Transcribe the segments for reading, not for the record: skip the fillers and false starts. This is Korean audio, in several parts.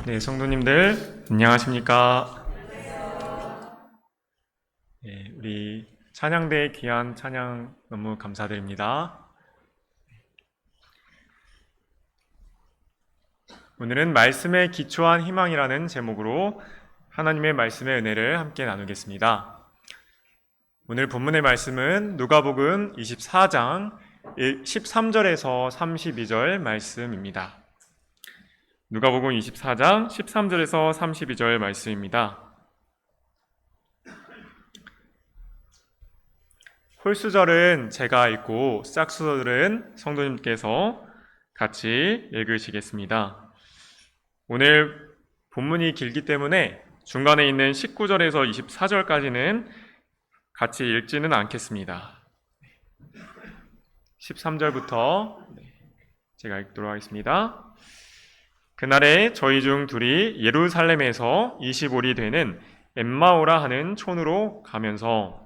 네, 성도님들 안녕하십니까? 네, 우리 찬양대의 귀한 찬양 너무 감사드립니다. 오늘은 말씀에 기초한 희망이라는 제목으로 하나님의 말씀의 은혜를 함께 나누겠습니다. 오늘 본문의 말씀은 누가복음 24장 13절에서 32절 말씀입니다. 누가복음 24장 13절에서 32절 말씀입니다. 홀수절은 제가 읽고 짝수절은 성도님께서 같이 읽으시겠습니다. 오늘 본문이 길기 때문에 중간에 있는 19절에서 24절까지는 같이 읽지는 않겠습니다. 13절부터 제가 읽도록 하겠습니다. 그날에 저희 중 둘이 예루살렘에서 25리 되는 엠마오라 하는 촌으로 가면서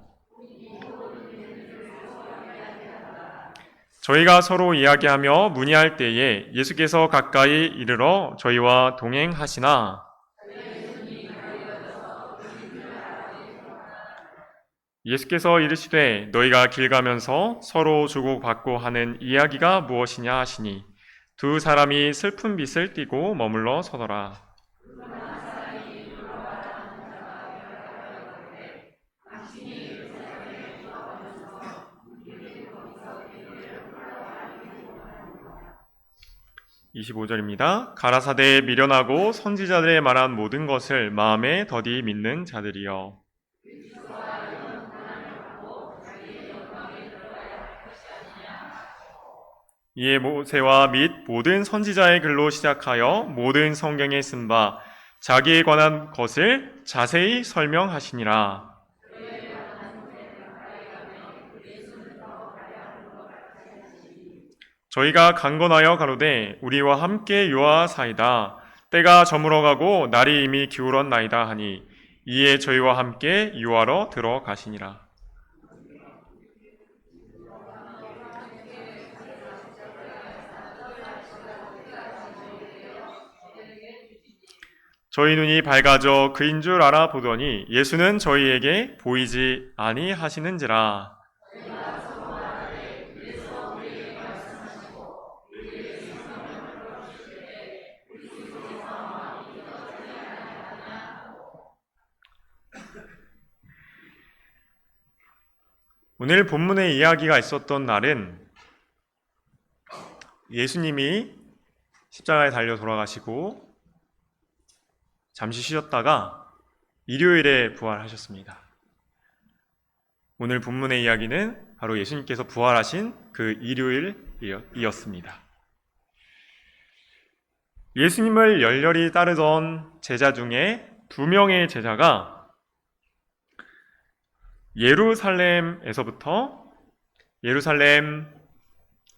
저희가 서로 이야기하며 문의할 때에 예수께서 가까이 이르러 저희와 동행하시나 예수께서 이르시되 너희가 길 가면서 서로 주고받고 하는 이야기가 무엇이냐 하시니 두 사람이 슬픈 빛을 띠고 머물러 서더라. 25절입니다. 가라사대에 미련하고 선지자들의 말한 모든 것을 마음에 더디 믿는 자들이여. 이에 모세와 및 모든 선지자의 글로 시작하여 모든 성경에 쓴 바 자기에 관한 것을 자세히 설명하시니라. 저희가 강건하여 가로되 우리와 함께 유하사이다. 때가 저물어가고 날이 이미 기울었나이다 하니 이에 저희와 함께 유하러 들어가시니라. 저희 눈이 밝아져 그인 줄 알아보더니 예수는 저희에게 보이지 아니하시는지라. 오늘 본문의 이야기가 있었던 날은 예수님이 십자가에 달려 돌아가시고 잠시 쉬었다가 일요일에 부활하셨습니다. 오늘 본문의 이야기는 바로 예수님께서 부활하신 그 일요일이었습니다. 예수님을 열렬히 따르던 제자 중에 2명의 제자가 예루살렘에서부터 예루살렘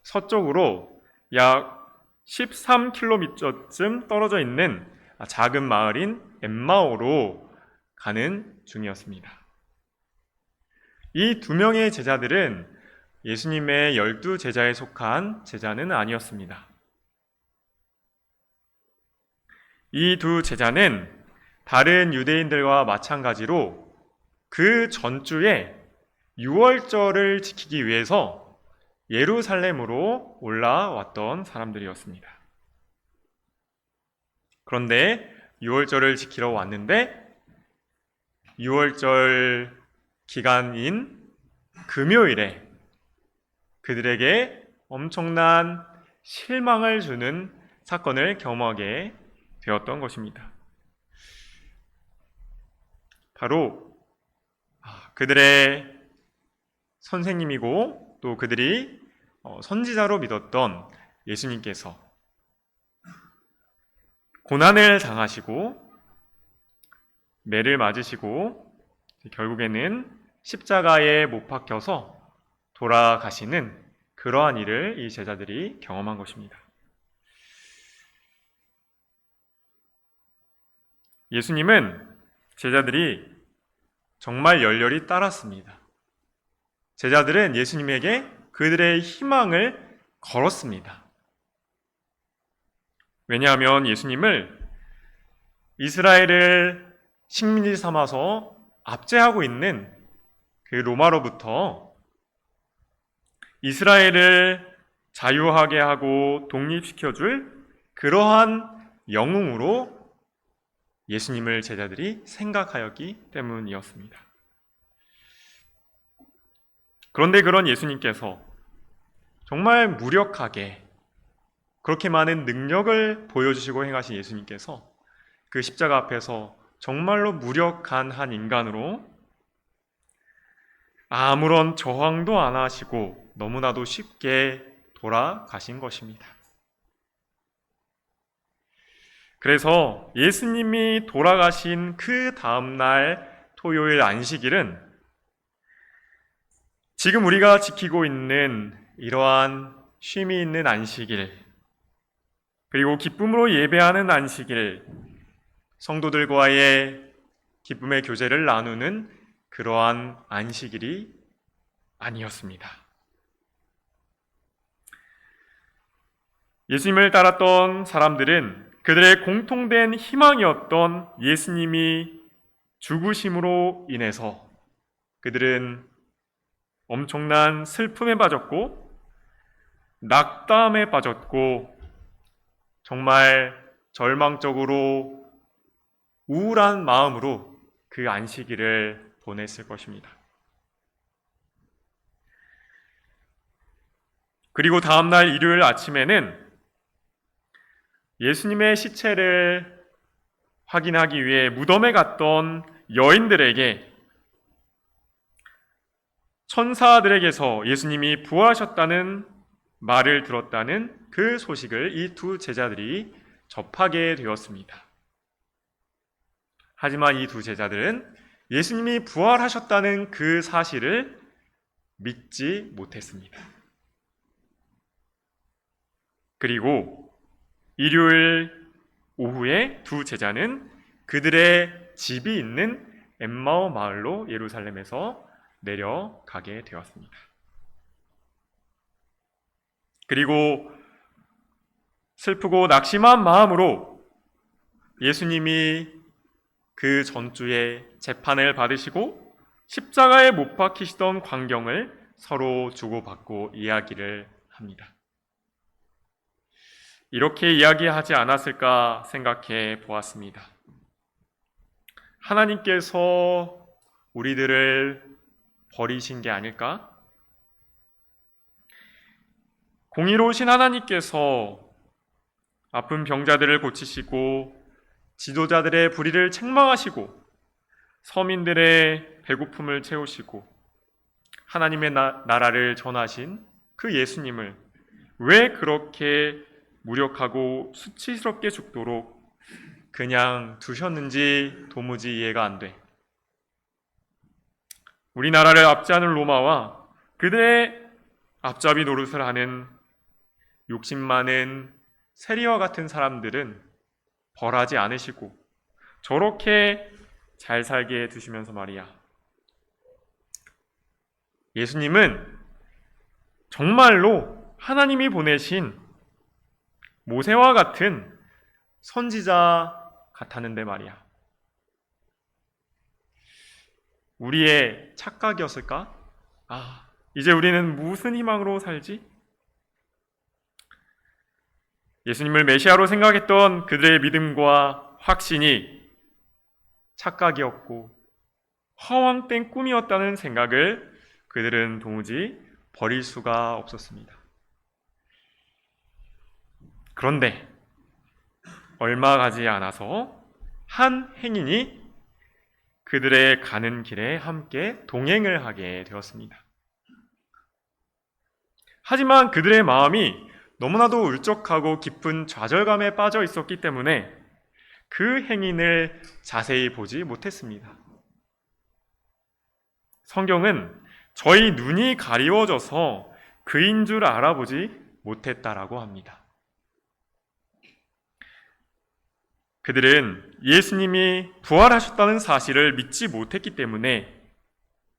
서쪽으로 약 13km쯤 떨어져 있는 작은 마을인 엠마오로 가는 중이었습니다. 이 2명의 제자들은 예수님의 12제자에 속한 제자는 아니었습니다. 이 두 제자는 다른 유대인들과 마찬가지로 그 전주에 유월절을 지키기 위해서 예루살렘으로 올라왔던 사람들이었습니다. 그런데 유월절을 지키러 왔는데 유월절 기간인 금요일에 그들에게 엄청난 실망을 주는 사건을 경험하게 되었던 것입니다. 바로 그들의 선생님이고 또 그들이 선지자로 믿었던 예수님께서 고난을 당하시고 매를 맞으시고 결국에는 십자가에 못 박혀서 돌아가시는 그러한 일을 이 제자들이 경험한 것입니다. 예수님은 제자들이 정말 열렬히 따랐습니다. 제자들은 예수님에게 그들의 희망을 걸었습니다. 왜냐하면 예수님을 이스라엘을 식민지 삼아서 압제하고 있는 그 로마로부터 이스라엘을 자유하게 하고 독립시켜줄 그러한 영웅으로 예수님을 제자들이 생각하였기 때문이었습니다. 그런데 그런 예수님께서 정말 무력하게 그렇게 많은 능력을 보여주시고 행하신 예수님께서 그 십자가 앞에서 정말로 무력한 한 인간으로 아무런 저항도 안 하시고 너무나도 쉽게 돌아가신 것입니다. 그래서 예수님이 돌아가신 그 다음날 토요일 안식일은 지금 우리가 지키고 있는 이러한 쉼이 있는 안식일, 그리고 기쁨으로 예배하는 안식일, 성도들과의 기쁨의 교제를 나누는 그러한 안식일이 아니었습니다. 예수님을 따랐던 사람들은 그들의 공통된 희망이었던 예수님이 죽으심으로 인해서 그들은 엄청난 슬픔에 빠졌고 낙담에 빠졌고 정말 절망적으로 우울한 마음으로 그 안식일을 보냈을 것입니다. 그리고 다음날 일요일 아침에는 예수님의 시체를 확인하기 위해 무덤에 갔던 여인들에게 천사들에게서 예수님이 부활하셨다는 말을 들었다는 그 소식을 이 두 제자들이 접하게 되었습니다. 하지만 이 두 제자들은 예수님이 부활하셨다는 그 사실을 믿지 못했습니다. 그리고 일요일 오후에 두 제자는 그들의 집이 있는 엠마오 마을로 예루살렘에서 내려가게 되었습니다. 그리고 슬프고 낙심한 마음으로 예수님이 그 전주에 재판을 받으시고 십자가에 못 박히시던 광경을 서로 주고받고 이야기를 합니다. 이렇게 이야기하지 않았을까 생각해 보았습니다. 하나님께서 우리들을 버리신 게 아닐까? 공의로우신 하나님께서 아픈 병자들을 고치시고 지도자들의 불의를 책망하시고 서민들의 배고픔을 채우시고 하나님의 나라를 전하신 그 예수님을 왜 그렇게 무력하고 수치스럽게 죽도록 그냥 두셨는지 도무지 이해가 안 돼. 우리나라를 압제하는 로마와 그들의 앞잡이 노릇을 하는 욕심 많은 세리와 같은 사람들은 벌하지 않으시고 저렇게 잘 살게 두시면서 말이야. 예수님은 정말로 하나님이 보내신 모세와 같은 선지자 같았는데 말이야. 우리의 착각이었을까? 이제 우리는 무슨 희망으로 살지? 예수님을 메시아로 생각했던 그들의 믿음과 확신이 착각이었고 허황된 꿈이었다는 생각을 그들은 도무지 버릴 수가 없었습니다. 그런데 얼마 가지 않아서 한 행인이 그들의 가는 길에 함께 동행을 하게 되었습니다. 하지만 그들의 마음이 너무나도 울적하고 깊은 좌절감에 빠져 있었기 때문에 그 행인을 자세히 보지 못했습니다. 성경은 저희 눈이 가리워져서 그인 줄 알아보지 못했다라고 합니다. 그들은 예수님이 부활하셨다는 사실을 믿지 못했기 때문에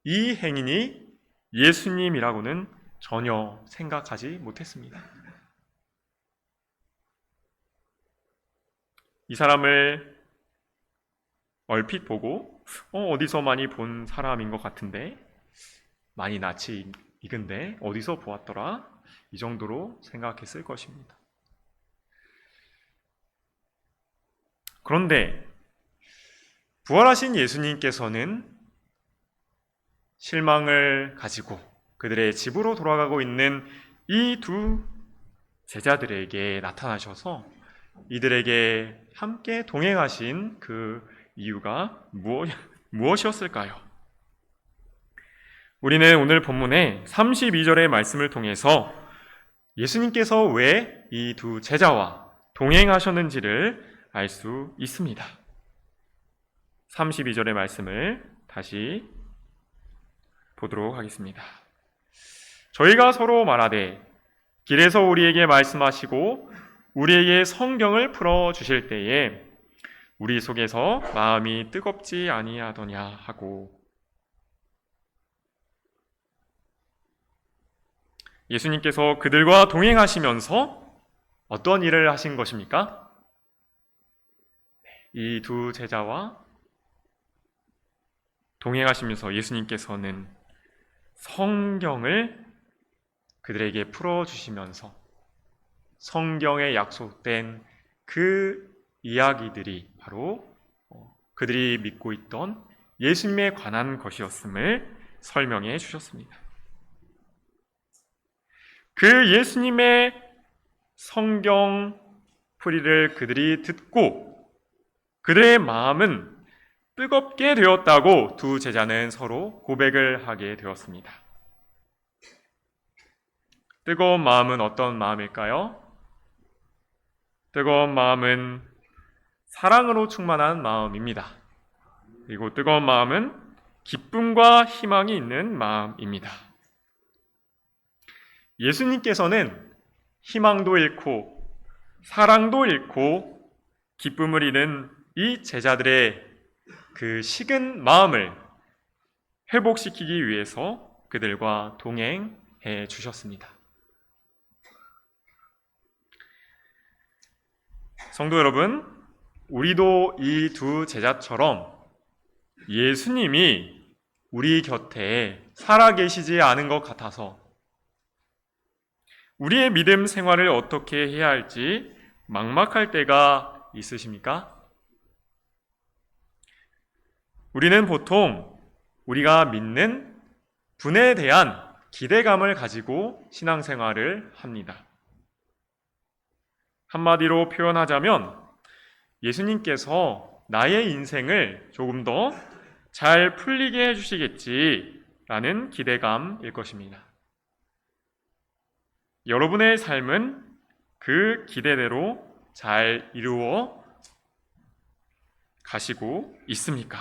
이 행인이 예수님이라고는 전혀 생각하지 못했습니다. 이 사람을 얼핏 보고 어디서 많이 본 사람인 것 같은데, 많이 낯이 익은데 어디서 보았더라, 이 정도로 생각했을 것입니다. 그런데 부활하신 예수님께서는 실망을 가지고 그들의 집으로 돌아가고 있는 이 두 제자들에게 나타나셔서 이들에게 함께 동행하신 그 이유가 무엇이었을까요? 우리는 오늘 본문의 32절의 말씀을 통해서 예수님께서 왜 이 두 제자와 동행하셨는지를 알 수 있습니다. 32절의 말씀을 다시 보도록 하겠습니다. 저희가 서로 말하되 길에서 우리에게 말씀하시고 우리에게 성경을 풀어주실 때에 우리 속에서 마음이 뜨겁지 아니하더냐 하고, 예수님께서 그들과 동행하시면서 어떤 일을 하신 것입니까? 이 두 제자와 동행하시면서 예수님께서는 성경을 그들에게 풀어주시면서 성경에 약속된 그 이야기들이 바로 그들이 믿고 있던 예수님에 관한 것이었음을 설명해 주셨습니다. 그 예수님의 성경 풀이를 그들이 듣고 그들의 마음은 뜨겁게 되었다고 두 제자는 서로 고백을 하게 되었습니다. 뜨거운 마음은 어떤 마음일까요? 뜨거운 마음은 사랑으로 충만한 마음입니다. 그리고 뜨거운 마음은 기쁨과 희망이 있는 마음입니다. 예수님께서는 희망도 잃고 사랑도 잃고 기쁨을 잃은 이 제자들의 그 식은 마음을 회복시키기 위해서 그들과 동행해 주셨습니다. 성도 여러분, 우리도 이 두 제자처럼 예수님이 우리 곁에 살아계시지 않은 것 같아서 우리의 믿음 생활을 어떻게 해야 할지 막막할 때가 있으십니까? 우리는 보통 우리가 믿는 분에 대한 기대감을 가지고 신앙생활을 합니다. 한마디로 표현하자면 예수님께서 나의 인생을 조금 더 잘 풀리게 해주시겠지라는 기대감일 것입니다. 여러분의 삶은 그 기대대로 잘 이루어 가시고 있습니까?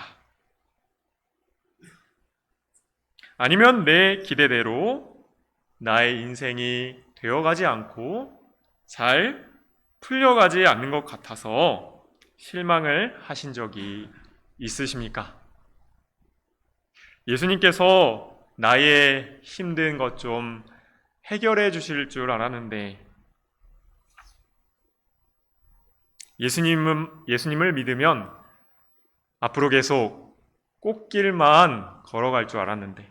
아니면 내 기대대로 나의 인생이 되어가지 않고 잘 풀려가지 않는 것 같아서 실망을 하신 적이 있으십니까? 예수님께서 나의 힘든 것 좀 해결해 주실 줄 알았는데 예수님을 믿으면 앞으로 계속 꽃길만 걸어갈 줄 알았는데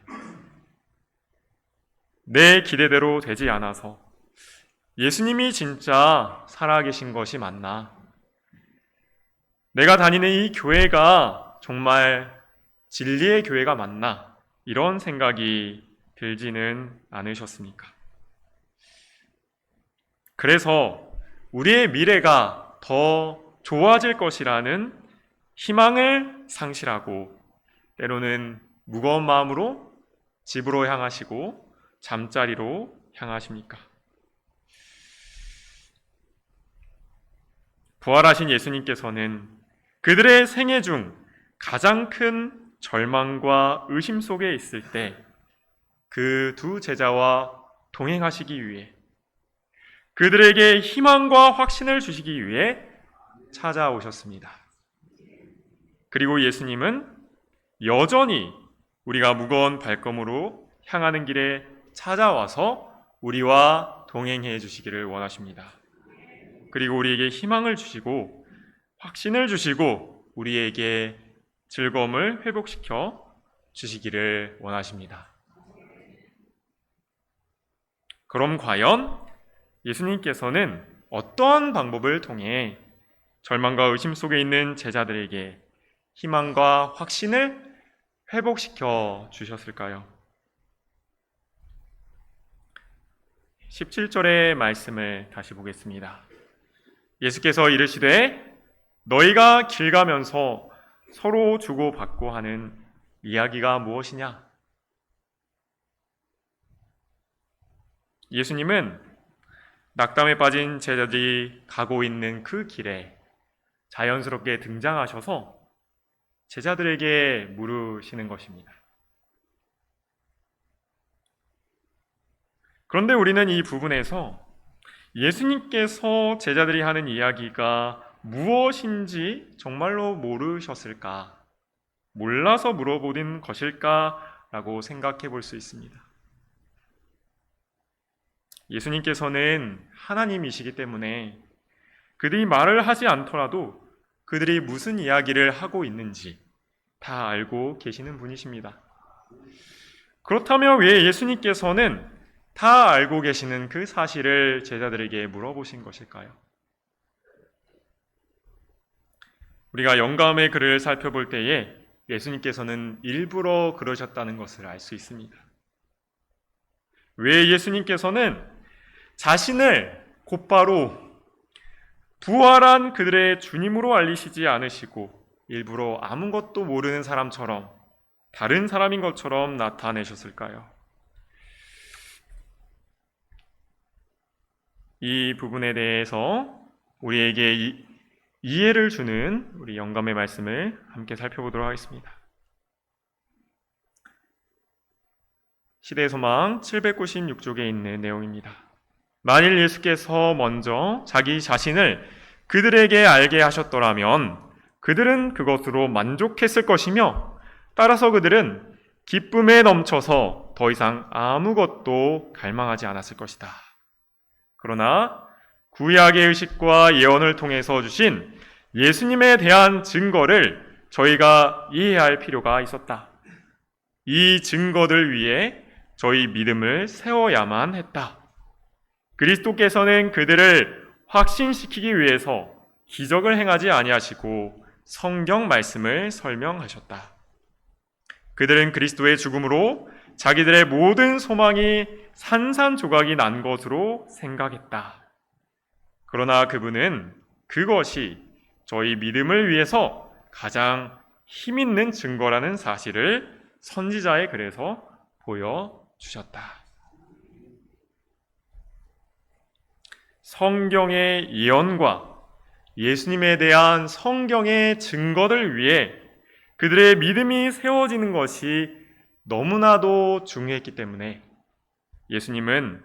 내 기대대로 되지 않아서 예수님이 진짜 살아계신 것이 맞나? 내가 다니는 이 교회가 정말 진리의 교회가 맞나? 이런 생각이 들지는 않으셨습니까? 그래서 우리의 미래가 더 좋아질 것이라는 희망을 상실하고 때로는 무거운 마음으로 집으로 향하시고 잠자리로 향하십니까? 부활하신 예수님께서는 그들의 생애 중 가장 큰 절망과 의심 속에 있을 때 그 두 제자와 동행하시기 위해 그들에게 희망과 확신을 주시기 위해 찾아오셨습니다. 그리고 예수님은 여전히 우리가 무거운 발걸음으로 향하는 길에 찾아와서 우리와 동행해 주시기를 원하십니다. 그리고 우리에게 희망을 주시고 확신을 주시고 우리에게 즐거움을 회복시켜 주시기를 원하십니다. 그럼 과연 예수님께서는 어떠한 방법을 통해 절망과 의심 속에 있는 제자들에게 희망과 확신을 회복시켜 주셨을까요? 17절의 말씀을 다시 보겠습니다. 예수께서 이르시되 너희가 길 가면서 서로 주고받고 하는 이야기가 무엇이냐? 예수님은 낙담에 빠진 제자들이 가고 있는 그 길에 자연스럽게 등장하셔서 제자들에게 물으시는 것입니다. 그런데 우리는 이 부분에서 예수님께서 제자들이 하는 이야기가 무엇인지 정말로 모르셨을까? 몰라서 물어보는 것일까라고 생각해 볼 수 있습니다. 예수님께서는 하나님이시기 때문에 그들이 말을 하지 않더라도 그들이 무슨 이야기를 하고 있는지 다 알고 계시는 분이십니다. 그렇다면 왜 예수님께서는 다 알고 계시는 그 사실을 제자들에게 물어보신 것일까요? 우리가 영감의 글을 살펴볼 때에 예수님께서는 일부러 그러셨다는 것을 알 수 있습니다. 왜 예수님께서는 자신을 곧바로 부활한 그들의 주님으로 알리시지 않으시고 일부러 아무것도 모르는 사람처럼 다른 사람인 것처럼 나타내셨을까요? 이 부분에 대해서 우리에게 이해를 주는 우리 영감의 말씀을 함께 살펴보도록 하겠습니다. 시대의 소망 796쪽에 있는 내용입니다. 만일 예수께서 먼저 자기 자신을 그들에게 알게 하셨더라면 그들은 그것으로 만족했을 것이며 따라서 그들은 기쁨에 넘쳐서 더 이상 아무것도 갈망하지 않았을 것이다. 그러나 구약의 의식과 예언을 통해서 주신 예수님에 대한 증거를 저희가 이해할 필요가 있었다. 이 증거들 위에 저희 믿음을 세워야만 했다. 그리스도께서는 그들을 확신시키기 위해서 기적을 행하지 아니하시고 성경 말씀을 설명하셨다. 그들은 그리스도의 죽음으로 자기들의 모든 소망이 산산조각이 난 것으로 생각했다. 그러나 그분은 그것이 저희 믿음을 위해서 가장 힘있는 증거라는 사실을 선지자의 글에서 보여주셨다. 성경의 예언과 예수님에 대한 성경의 증거들 위해 그들의 믿음이 세워지는 것이 너무나도 중요했기 때문에 예수님은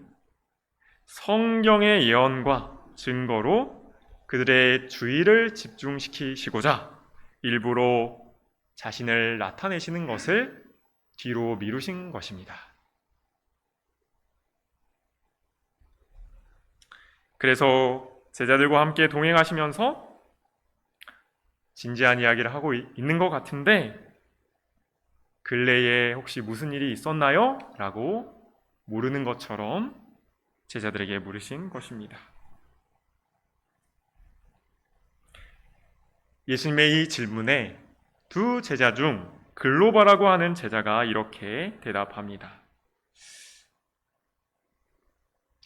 성경의 예언과 증거로 그들의 주의를 집중시키시고자 일부러 자신을 나타내시는 것을 뒤로 미루신 것입니다. 그래서 제자들과 함께 동행하시면서 진지한 이야기를 하고 있는 것 같은데 근래에 혹시 무슨 일이 있었나요? 라고 모르는 것처럼 제자들에게 물으신 것입니다. 예수님의 이 질문에 두 제자 중 글로바라고 하는 제자가 이렇게 대답합니다.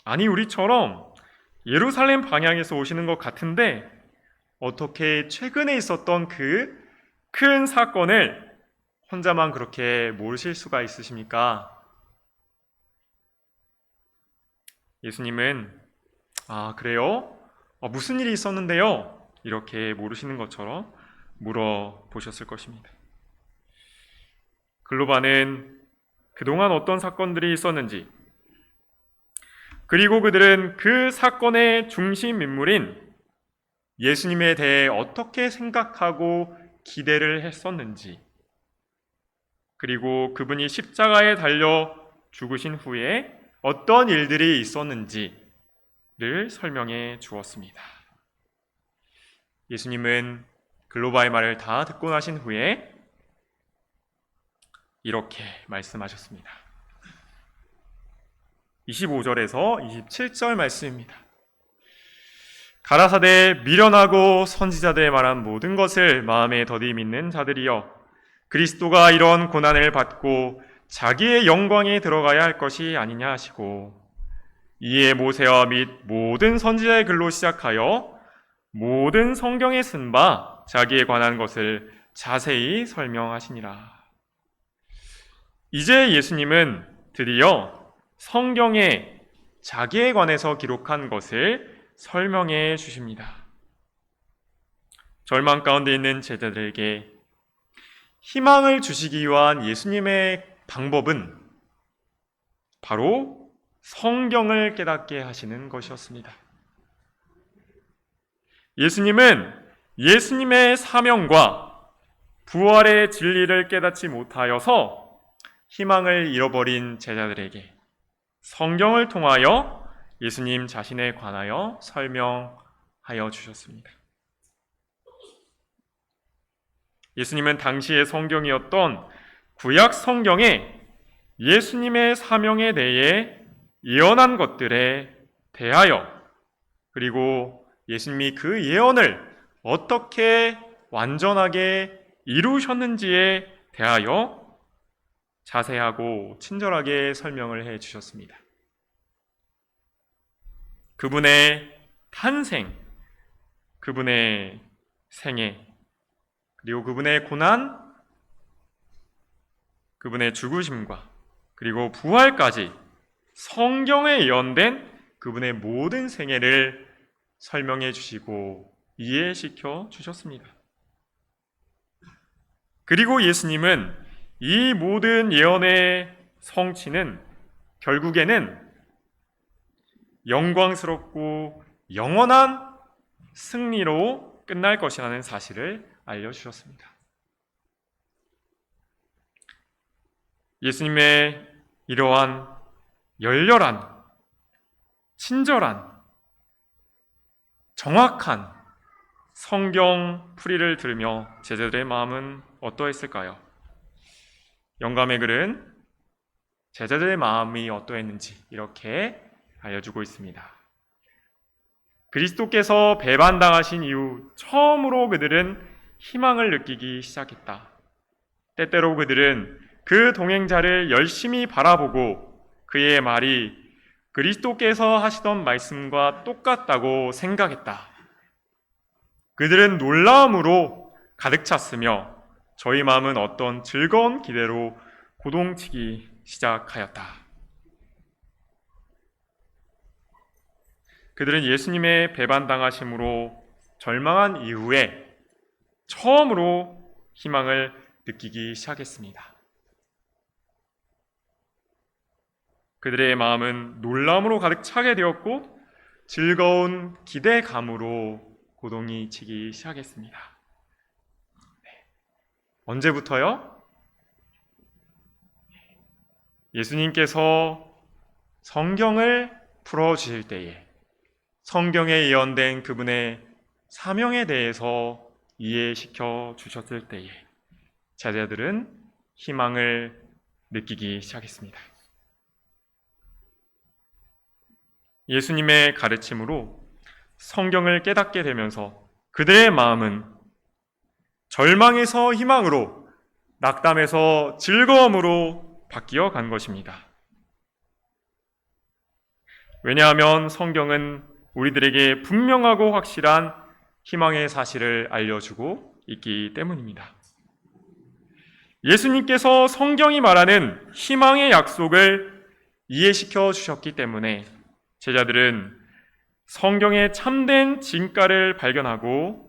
아니, 우리처럼 예루살렘 방향에서 오시는 것 같은데 어떻게 최근에 있었던 그 큰 사건을 혼자만 그렇게 모르실 수가 있으십니까? 예수님은 그래요? 무슨 일이 있었는데요? 이렇게 모르시는 것처럼 물어보셨을 것입니다. 글로바는 그동안 어떤 사건들이 있었는지 그리고 그들은 그 사건의 중심 인물인 예수님에 대해 어떻게 생각하고 기대를 했었는지 그리고 그분이 십자가에 달려 죽으신 후에 어떤 일들이 있었는지를 설명해 주었습니다. 예수님은 글로바의 말을 다 듣고 나신 후에 이렇게 말씀하셨습니다. 25절에서 27절 말씀입니다. 가라사대 미련하고 선지자들의 말한 모든 것을 마음에 더디 믿는 자들이여, 그리스도가 이런 고난을 받고 자기의 영광에 들어가야 할 것이 아니냐 하시고, 이에 모세와 및 모든 선지자의 글로 시작하여 모든 성경에 쓴 바 자기에 관한 것을 자세히 설명하시니라. 이제 예수님은 드디어 성경에 자기에 관해서 기록한 것을 설명해 주십니다. 절망 가운데 있는 제자들에게 희망을 주시기 위한 예수님의 방법은 바로 성경을 깨닫게 하시는 것이었습니다. 예수님은 예수님의 사명과 부활의 진리를 깨닫지 못하여서 희망을 잃어버린 제자들에게 성경을 통하여 예수님 자신에 관하여 설명하여 주셨습니다. 예수님은 당시의 성경이었던 구약 성경에 예수님의 사명에 대해 예언한 것들에 대하여, 그리고 예수님이 그 예언을 어떻게 완전하게 이루셨는지에 대하여 자세하고 친절하게 설명을 해 주셨습니다. 그분의 탄생, 그분의 생애, 그리고 그분의 고난, 그분의 죽으심과 그리고 부활까지 성경에 예언된 그분의 모든 생애를 설명해 주시고 이해시켜 주셨습니다. 그리고 예수님은 이 모든 예언의 성취는 결국에는 영광스럽고 영원한 승리로 끝날 것이라는 사실을 알려주셨습니다. 예수님의 이러한 열렬한, 친절한, 정확한 성경 풀이를 들으며 제자들의 마음은 어떠했을까요? 영감의 글은 제자들의 마음이 어떠했는지 이렇게 알려주고 있습니다. 그리스도께서 배반당하신 이후 처음으로 그들은 희망을 느끼기 시작했다. 때때로 그들은 그 동행자를 열심히 바라보고 그의 말이 그리스도께서 하시던 말씀과 똑같다고 생각했다. 그들은 놀라움으로 가득 찼으며 저희 마음은 어떤 즐거운 기대로 고동치기 시작하였다. 그들은 예수님의 배반당하심으로 절망한 이후에 처음으로 희망을 느끼기 시작했습니다. 그들의 마음은 놀라움으로 가득 차게 되었고 즐거운 기대감으로 고동이 치기 시작했습니다. 언제부터요? 예수님께서 성경을 풀어주실 때에 성경에 예언된 그분의 사명에 대해서 이해시켜 주셨을 때에 제자들은 희망을 느끼기 시작했습니다. 예수님의 가르침으로 성경을 깨닫게 되면서 그들의 마음은 절망에서 희망으로, 낙담에서 즐거움으로 바뀌어 간 것입니다. 왜냐하면 성경은 우리들에게 분명하고 확실한 희망의 사실을 알려주고 있기 때문입니다. 예수님께서 성경이 말하는 희망의 약속을 이해시켜 주셨기 때문에 제자들은 성경의 참된 진가를 발견하고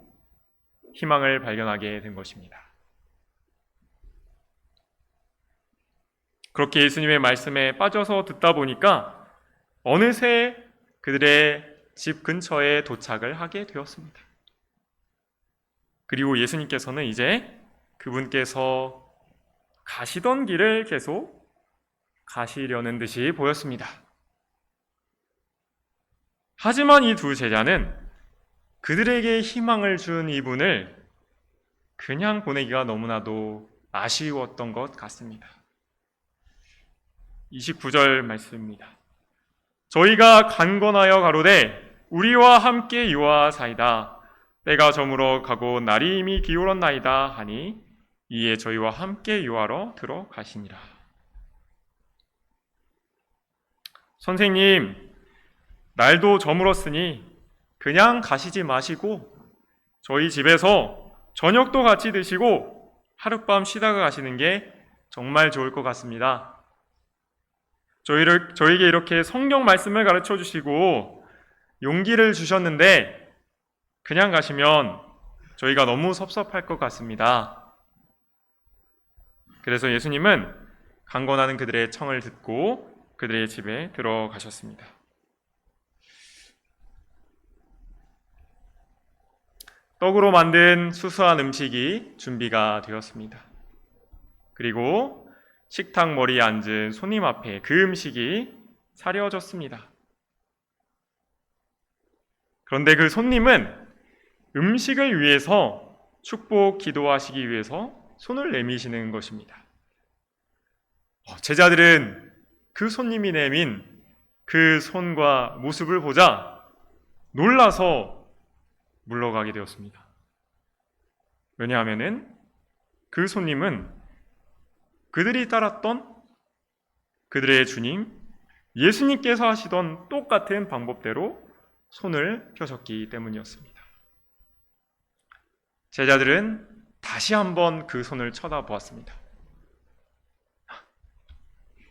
희망을 발견하게 된 것입니다. 그렇게 예수님의 말씀에 빠져서 듣다 보니까 어느새 그들의 집 근처에 도착을 하게 되었습니다. 그리고 예수님께서는 이제 그분께서 가시던 길을 계속 가시려는 듯이 보였습니다. 하지만 이 두 제자는 그들에게 희망을 준 이분을 그냥 보내기가 너무나도 아쉬웠던 것 같습니다. 29절 말씀입니다. 저희가 간건하여 가로되 우리와 함께 유하사이다. 때가 저물어 가고 날이 이미 기울었나이다 하니 이에 저희와 함께 유하러 들어가시니라. 선생님, 날도 저물었으니 그냥 가시지 마시고 저희 집에서 저녁도 같이 드시고 하룻밤 쉬다가 가시는 게 정말 좋을 것 같습니다. 저에게 이렇게 성경 말씀을 가르쳐 주시고 용기를 주셨는데 그냥 가시면 저희가 너무 섭섭할 것 같습니다. 그래서 예수님은 강권하는 그들의 청을 듣고 그들의 집에 들어가셨습니다. 떡으로 만든 수수한 음식이 준비가 되었습니다. 그리고 식탁 머리에 앉은 손님 앞에 그 음식이 차려졌습니다. 그런데 그 손님은 음식을 위해서 축복 기도하시기 위해서 손을 내미시는 것입니다. 제자들은 그 손님이 내민 그 손과 모습을 보자 놀라서 물러가게 되었습니다. 왜냐하면 그 손님은 그들이 따랐던 그들의 주님 예수님께서 하시던 똑같은 방법대로 손을 펴셨기 때문이었습니다. 제자들은 다시 한번 그 손을 쳐다보았습니다.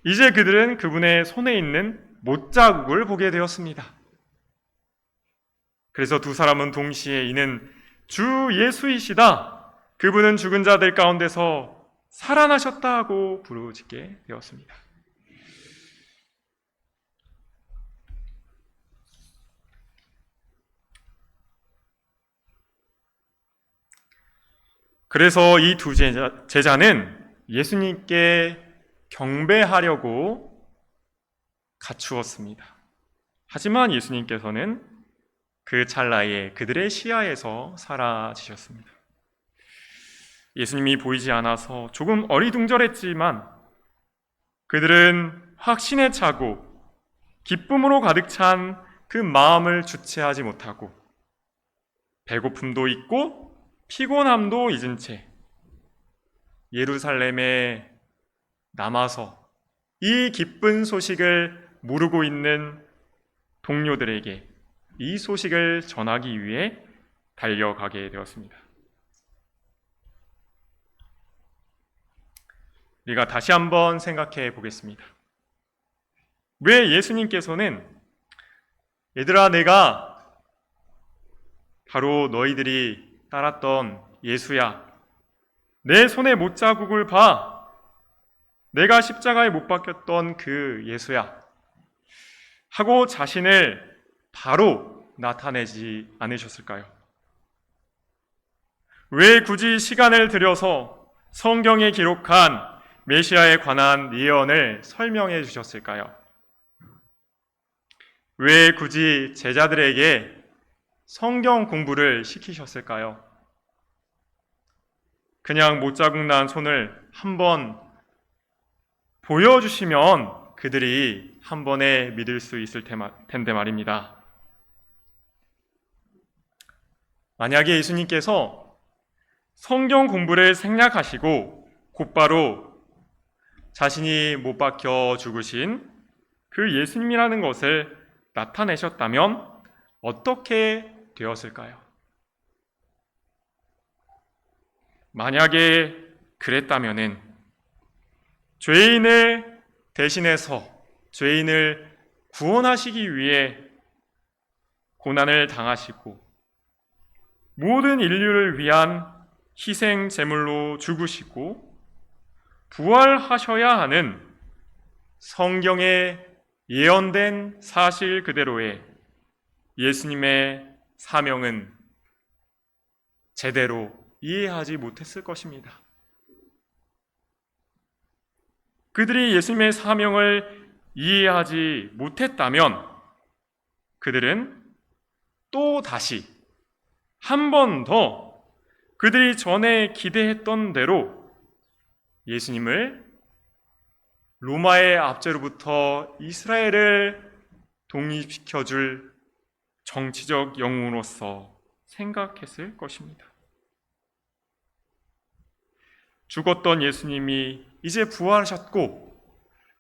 이제 그들은 그분의 손에 있는 못자국을 보게 되었습니다. 그래서 두 사람은 동시에 이는 주 예수이시다, 그분은 죽은 자들 가운데서 살아나셨다 하고 부르짖게 되었습니다. 그래서 이 두 제자는 예수님께 경배하려고 갖추었습니다. 하지만 예수님께서는 그 찰나에 그들의 시야에서 사라지셨습니다. 예수님이 보이지 않아서 조금 어리둥절했지만 그들은 확신에 차고 기쁨으로 가득 찬 그 마음을 주체하지 못하고 배고픔도 있고 피곤함도 잊은 채 예루살렘에 남아서 이 기쁜 소식을 모르고 있는 동료들에게 이 소식을 전하기 위해 달려가게 되었습니다. 우리가 다시 한번 생각해 보겠습니다. 왜 예수님께서는 얘들아, 내가 바로 너희들이 따랐던 예수야, 내 손에 못자국을 봐, 내가 십자가에 못 박혔던 그 예수야 하고 자신을 바로 나타내지 않으셨을까요? 왜 굳이 시간을 들여서 성경에 기록한 메시아에 관한 예언을 설명해 주셨을까요? 왜 굳이 제자들에게 성경 공부를 시키셨을까요? 그냥 못자국 난 손을 한번 보여주시면 그들이 한 번에 믿을 수 있을 텐데 말입니다. 만약에 예수님께서 성경 공부를 생략하시고 곧바로 자신이 못 박혀 죽으신 그 예수님이라는 것을 나타내셨다면 어떻게 되었을까요? 만약에 그랬다면은 죄인을 대신해서 죄인을 구원하시기 위해 고난을 당하시고 모든 인류를 위한 희생 제물로 죽으시고 부활하셔야 하는 성경에 예언된 사실 그대로의 예수님의 사명은 제대로 이해하지 못했을 것입니다. 그들이 예수님의 사명을 이해하지 못했다면 그들은 또 다시 한 번 더 그들이 전에 기대했던 대로 예수님을 로마의 압제로부터 이스라엘을 독립시켜줄 정치적 영웅으로서 생각했을 것입니다. 죽었던 예수님이 이제 부활하셨고,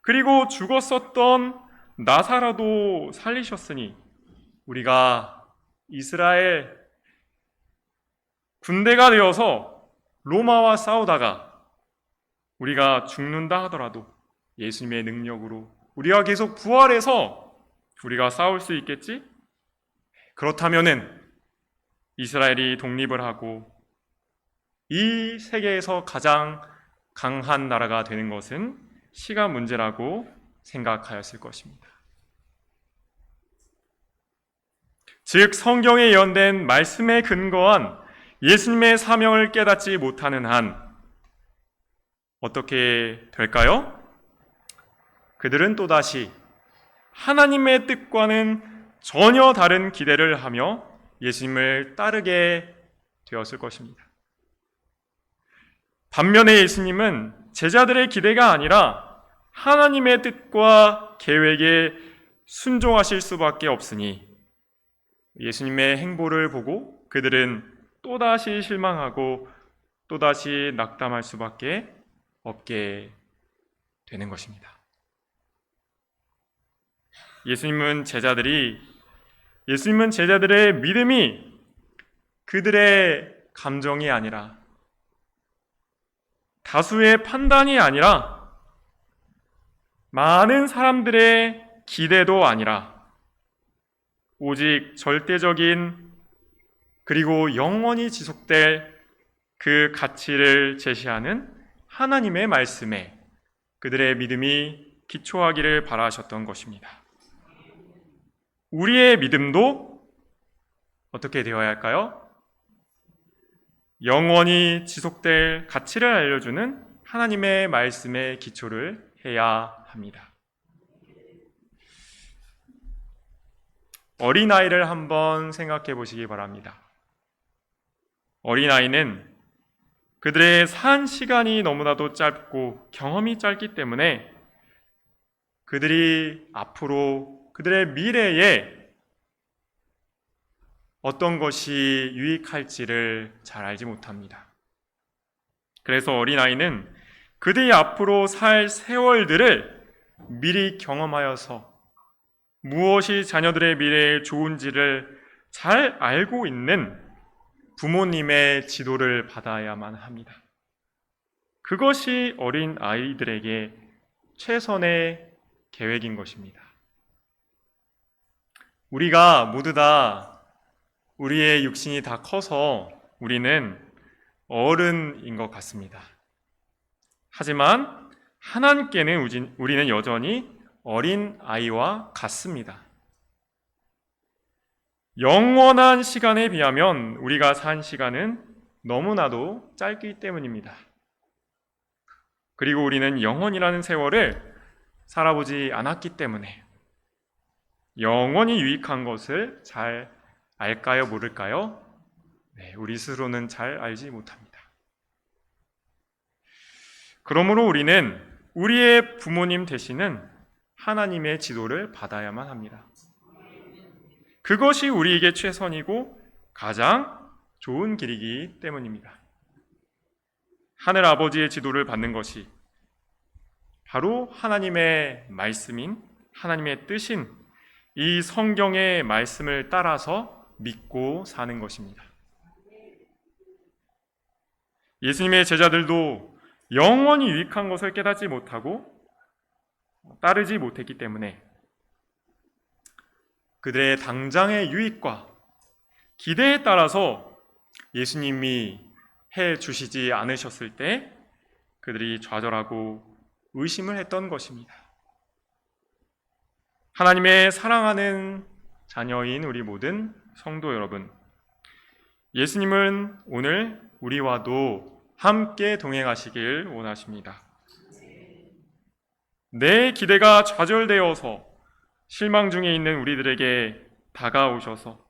그리고 죽었었던 나사로도 살리셨으니 우리가 이스라엘 군대가 되어서 로마와 싸우다가 우리가 죽는다 하더라도 예수님의 능력으로 우리가 계속 부활해서 우리가 싸울 수 있겠지? 그렇다면은 이스라엘이 독립을 하고 이 세계에서 가장 강한 나라가 되는 것은 시간 문제라고 생각하였을 것입니다. 즉 성경에 예언된 말씀에 근거한 예수님의 사명을 깨닫지 못하는 한 어떻게 될까요? 그들은 또다시 하나님의 뜻과는 전혀 다른 기대를 하며 예수님을 따르게 되었을 것입니다. 반면에 예수님은 제자들의 기대가 아니라 하나님의 뜻과 계획에 순종하실 수밖에 없으니 예수님의 행보를 보고 그들은 또다시 실망하고 또다시 낙담할 수밖에 없게 되는 것입니다. 예수님은 제자들의 믿음이 그들의 감정이 아니라 다수의 판단이 아니라 많은 사람들의 기대도 아니라 오직 절대적인 그리고 영원히 지속될 그 가치를 제시하는 하나님의 말씀에 그들의 믿음이 기초하기를 바라셨던 것입니다. 우리의 믿음도 어떻게 되어야 할까요? 영원히 지속될 가치를 알려주는 하나님의 말씀의 기초를 해야 합니다. 어린아이를 한번 생각해 보시기 바랍니다. 어린아이는 그들의 산 시간이 너무나도 짧고 경험이 짧기 때문에 그들이 앞으로 그들의 미래에 어떤 것이 유익할지를 잘 알지 못합니다. 그래서 어린아이는 그들이 앞으로 살 세월들을 미리 경험하여서 무엇이 자녀들의 미래에 좋은지를 잘 알고 있는 부모님의 지도를 받아야만 합니다. 그것이 어린 아이들에게 최선의 계획인 것입니다. 우리가 모두 다 우리의 육신이 다 커서 우리는 어른인 것 같습니다. 하지만 하나님께는 우리는 여전히 어린 아이와 같습니다. 영원한 시간에 비하면 우리가 산 시간은 너무나도 짧기 때문입니다. 그리고 우리는 영원이라는 세월을 살아보지 않았기 때문에 영원히 유익한 것을 잘 알까요? 모를까요? 네, 우리 스스로는 잘 알지 못합니다. 그러므로 우리는 우리의 부모님 되시는 하나님의 지도를 받아야만 합니다. 그것이 우리에게 최선이고 가장 좋은 길이기 때문입니다. 하늘 아버지의 지도를 받는 것이 바로 하나님의 말씀인 하나님의 뜻인 이 성경의 말씀을 따라서 믿고 사는 것입니다. 예수님의 제자들도 영원히 유익한 것을 깨닫지 못하고 따르지 못했기 때문에 그들의 당장의 유익과 기대에 따라서 예수님이 해 주시지 않으셨을 때 그들이 좌절하고 의심을 했던 것입니다. 하나님의 사랑하는 자녀인 우리 모든 성도 여러분, 예수님은 오늘 우리와도 함께 동행하시길 원하십니다. 내 기대가 좌절되어서 실망 중에 있는 우리들에게 다가오셔서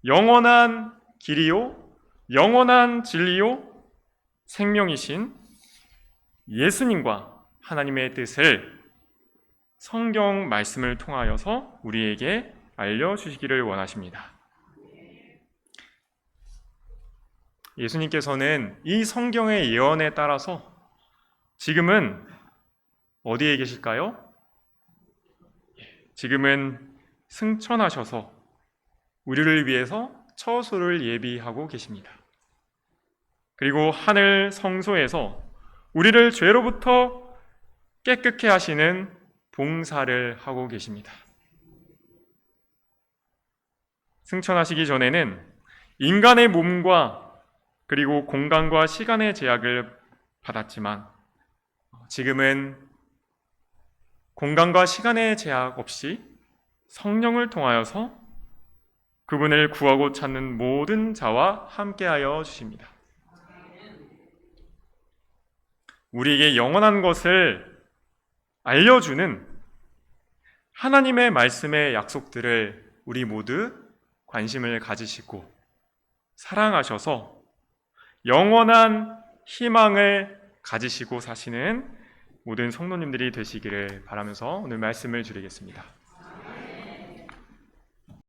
영원한 길이요, 영원한 진리요, 생명이신 예수님과 하나님의 뜻을 성경 말씀을 통하여서 우리에게 알려주시기를 원하십니다. 예수님께서는 이 성경의 예언에 따라서 지금은 어디에 계실까요? 지금은 승천하셔서 우리를 위해서 처소를 예비하고 계십니다. 그리고 하늘 성소에서 우리를 죄로부터 깨끗게 하시는 봉사를 하고 계십니다. 승천하시기 전에는 인간의 몸과 그리고 공간과 시간의 제약을 받았지만 지금은 공간과 시간의 제약 없이 성령을 통하여서 그분을 구하고 찾는 모든 자와 함께하여 주십니다. 우리에게 영원한 것을 알려주는 하나님의 말씀의 약속들을 우리 모두 관심을 가지시고 사랑하셔서 영원한 희망을 가지시고 사시는 모든 성도님들이 되시기를 바라면서 오늘 말씀을 드리겠습니다.